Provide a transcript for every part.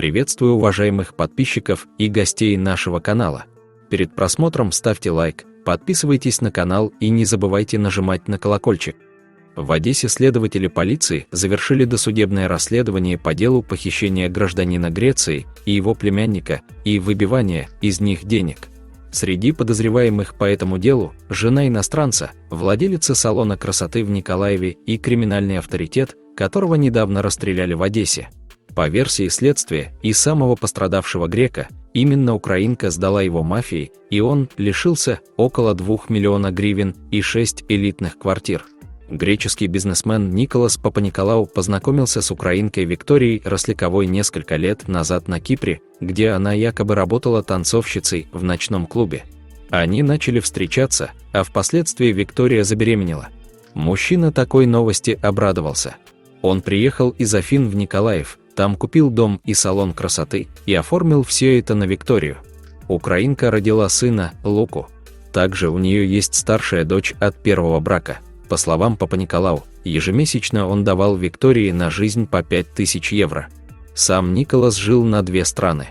Приветствую уважаемых подписчиков и гостей нашего канала. Перед просмотром ставьте лайк, подписывайтесь на канал и не забывайте нажимать на колокольчик. В Одессе следователи полиции завершили досудебное расследование по делу похищения гражданина Греции и его племянника и выбивания из них денег. Среди подозреваемых по этому делу жена иностранца, владелица салона красоты в Николаеве и криминальный авторитет, которого недавно расстреляли в Одессе. По версии следствия и самого пострадавшего грека, именно украинка сдала его мафии, и он лишился около 2 миллионов гривен и 6 элитных квартир. Греческий бизнесмен Николас Папаниколау познакомился с украинкой Викторией Росляковой несколько лет назад на Кипре, где она якобы работала танцовщицей в ночном клубе. Они начали встречаться, а впоследствии Виктория забеременела. Мужчина такой новости обрадовался. Он приехал из Афин в Николаев, там купил дом и салон красоты и оформил все это на Викторию. Украинка родила сына, Луку. Также у нее есть старшая дочь от первого брака. По словам Папаниколау, ежемесячно он давал Виктории на жизнь по 5000 евро. Сам Николас жил на 2 страны.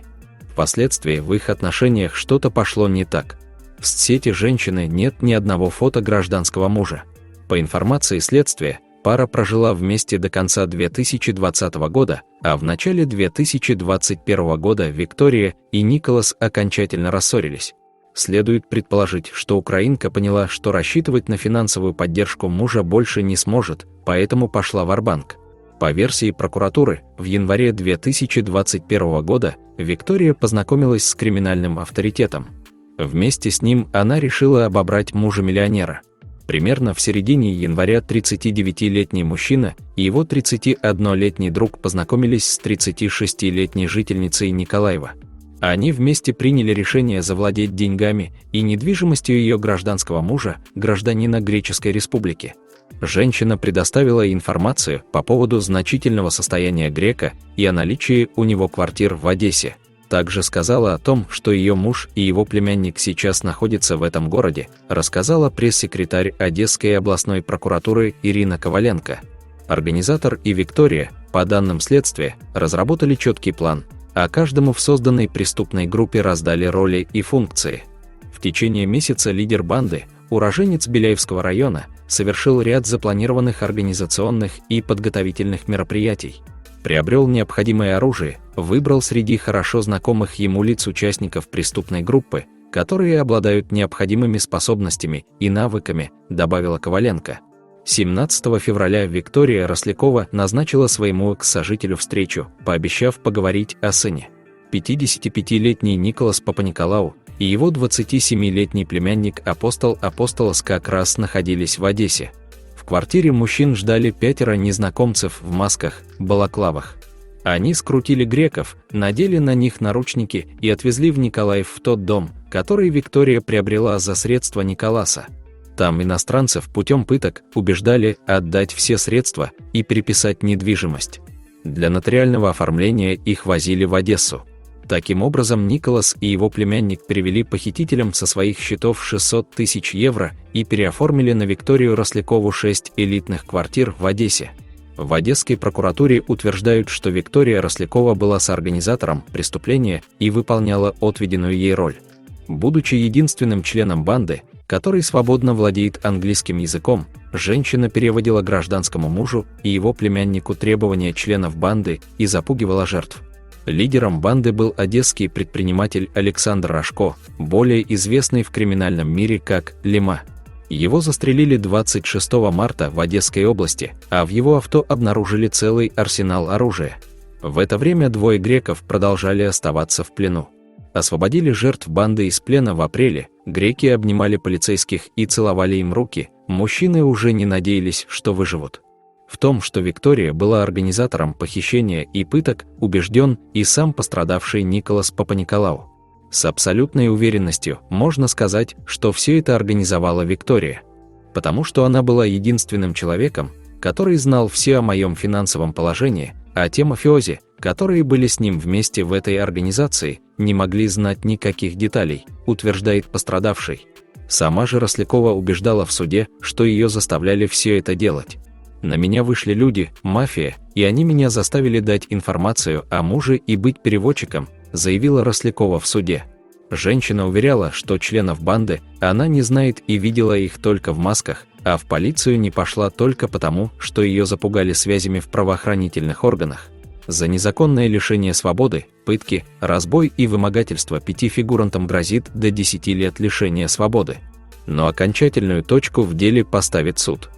Впоследствии в их отношениях что-то пошло не так. В соцсети женщины нет ни одного фото гражданского мужа. По информации следствия, пара прожила вместе до конца 2020 года, а в начале 2021 года Виктория и Николас окончательно рассорились. Следует предположить, что украинка поняла, что рассчитывать на финансовую поддержку мужа больше не сможет, поэтому пошла в Арбанк. По версии прокуратуры, в январе 2021 года Виктория познакомилась с криминальным авторитетом. Вместе с ним она решила обобрать мужа-миллионера. Примерно в середине января 39-летний мужчина и его 31-летний друг познакомились с 36-летней жительницей Николаева. Они вместе приняли решение завладеть деньгами и недвижимостью ее гражданского мужа, гражданина Греческой Республики. Женщина предоставила информацию по поводу значительного состояния грека и о наличии у него квартир в Одессе. Также сказала о том, что ее муж и его племянник сейчас находятся в этом городе, рассказала пресс-секретарь Одесской областной прокуратуры Ирина Коваленко. Организатор и Виктория, по данным следствия, разработали четкий план, а каждому в созданной преступной группе раздали роли и функции. В течение месяца лидер банды, уроженец Беляевского района, совершил ряд запланированных организационных и подготовительных мероприятий. Приобрел необходимое оружие, выбрал среди хорошо знакомых ему лиц участников преступной группы, которые обладают необходимыми способностями и навыками, добавила Коваленко. 17 февраля Виктория Рослякова назначила своему экс-сожителю встречу, пообещав поговорить о сыне. 55-летний Николас Папаниколау и его 27-летний племянник Апостол Апостолос как раз находились в Одессе. В квартире мужчин ждали 5 незнакомцев в масках, балаклавах. Они скрутили греков, надели на них наручники и отвезли в Николаев в тот дом, который Виктория приобрела за средства Николаса. Там иностранцев путем пыток убеждали отдать все средства и переписать недвижимость. Для нотариального оформления их возили в Одессу. Таким образом, Николас и его племянник перевели похитителям со своих счетов 600 000 евро и переоформили на Викторию Рослякову 6 элитных квартир в Одессе. В Одесской прокуратуре утверждают, что Виктория Рослякова была соорганизатором преступления и выполняла отведенную ей роль. Будучи единственным членом банды, который свободно владеет английским языком, женщина переводила гражданскому мужу и его племяннику требования членов банды и запугивала жертв. Лидером банды был одесский предприниматель Александр Рожко, более известный в криминальном мире как Лима. Его застрелили 26 марта в Одесской области, а в его авто обнаружили целый арсенал оружия. В это время 2 греков продолжали оставаться в плену. Освободили жертв банды из плена в апреле, греки обнимали полицейских и целовали им руки, мужчины уже не надеялись, что выживут. В том, что Виктория была организатором похищения и пыток, убежден и сам пострадавший Николас Папаниколау. С абсолютной уверенностью можно сказать, что все это организовала Виктория. Потому что она была единственным человеком, который знал все о моем финансовом положении, а те мафиози, которые были с ним вместе в этой организации, не могли знать никаких деталей, утверждает пострадавший. Сама же Рослякова убеждала в суде, что ее заставляли все это делать. На меня вышли люди, мафия, и они меня заставили дать информацию о муже и быть переводчиком, заявила Рослякова в суде. Женщина уверяла, что членов банды она не знает и видела их только в масках, а в полицию не пошла только потому, что ее запугали связями в правоохранительных органах. За незаконное лишение свободы, пытки, разбой и вымогательство 5 фигурантам грозит до 10 лет лишения свободы. Но окончательную точку в деле поставит суд.